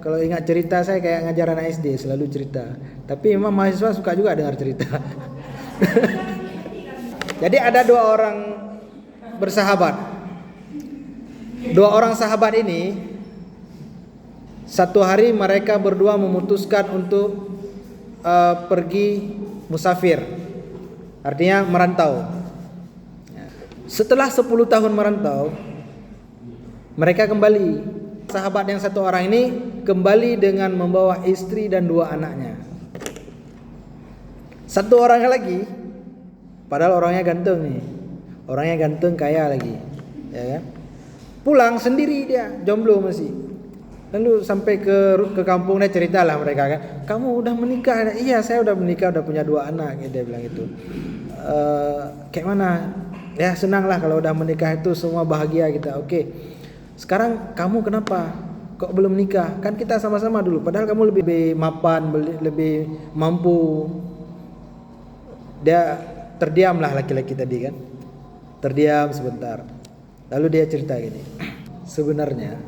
Kalau ingat cerita saya kayak ngajar anak SD, selalu cerita. Tapi memang mahasiswa suka juga dengar cerita. Jadi ada dua orang bersahabat. Dua orang sahabat ini, satu hari mereka berdua memutuskan untuk pergi musafir. Artinya merantau. Setelah 10 tahun merantau, mereka kembali. Sahabat yang satu orang ini kembali dengan membawa istri dan 2 anaknya. Satu orang lagi, padahal orangnya ganteng nih, orangnya ganteng, kaya lagi, ya kan? Pulang sendiri dia, jomblo masih. Lalu sampai ke kampung, dia ceritalah mereka kan, kamu udah menikah? Iya, saya udah menikah, udah punya 2 anak, dia bilang itu. Kayak mana? Ya senang lah kalau udah menikah itu semua bahagia kita. Oke. Sekarang kamu kenapa kok belum nikah? Kan kita sama-sama dulu. Padahal kamu lebih mapan, lebih mampu. Dia terdiamlah laki-laki tadi kan. Terdiam sebentar. Lalu dia cerita gini. Sebenarnya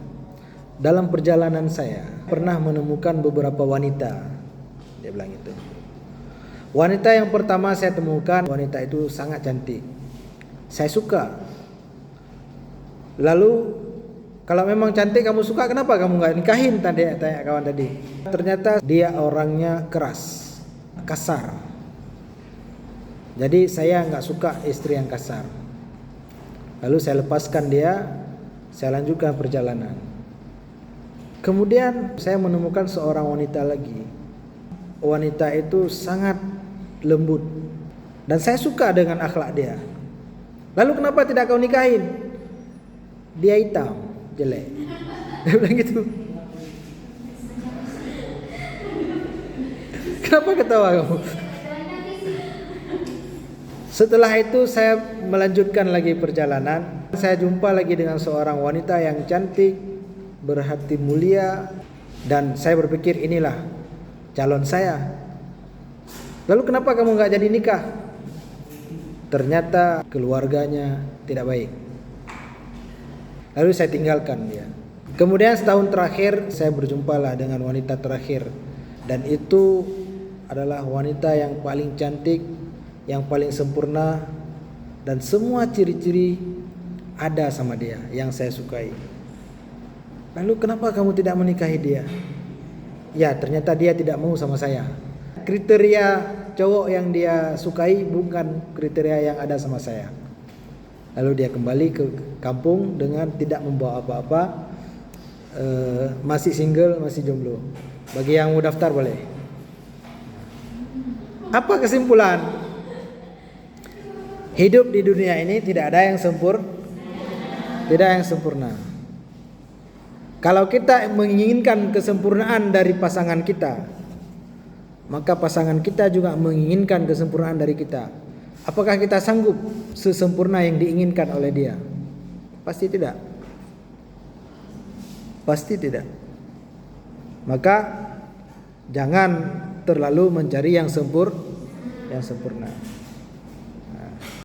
dalam perjalanan saya pernah menemukan beberapa wanita. Dia bilang itu. Wanita yang pertama saya temukan, wanita itu sangat cantik. Saya suka. Lalu kalau memang cantik kamu suka, kenapa kamu nggak nikahin? Tanya kawan tadi. Ternyata dia orangnya keras, kasar. Jadi saya nggak suka istri yang kasar. Lalu saya lepaskan dia, saya lanjutkan perjalanan. Kemudian saya menemukan seorang wanita lagi. Wanita itu sangat lembut dan saya suka dengan akhlak dia. Lalu kenapa tidak kau nikahin? Dia hitam, jelek. Dia bilang gitu. Kenapa ketawa kamu? Setelah itu saya melanjutkan lagi perjalanan. Saya jumpa lagi dengan seorang wanita yang cantik, berhati mulia, dan saya berpikir inilah calon saya. Lalu kenapa kamu gak jadi nikah? Ternyata keluarganya tidak baik. Lalu saya tinggalkan dia. Kemudian setahun terakhir saya berjumpalah dengan wanita terakhir. Dan itu adalah wanita yang paling cantik, yang paling sempurna, dan semua ciri-ciri ada sama dia yang saya sukai. Lalu kenapa kamu tidak menikahi dia? Ya, ternyata dia tidak mau sama saya. Kriteria cowok yang dia sukai bukan kriteria yang ada sama saya. Lalu dia kembali ke kampung dengan tidak membawa apa-apa, masih single, masih jomblo. Bagi yang mau daftar boleh. Apa kesimpulan? Hidup di dunia ini tidak ada yang sempurna. Kalau kita menginginkan kesempurnaan dari pasangan kita, maka pasangan kita juga menginginkan kesempurnaan dari kita. Apakah kita sanggup sesempurna yang diinginkan oleh dia? Pasti tidak. Pasti tidak. Maka jangan terlalu mencari yang sempurna.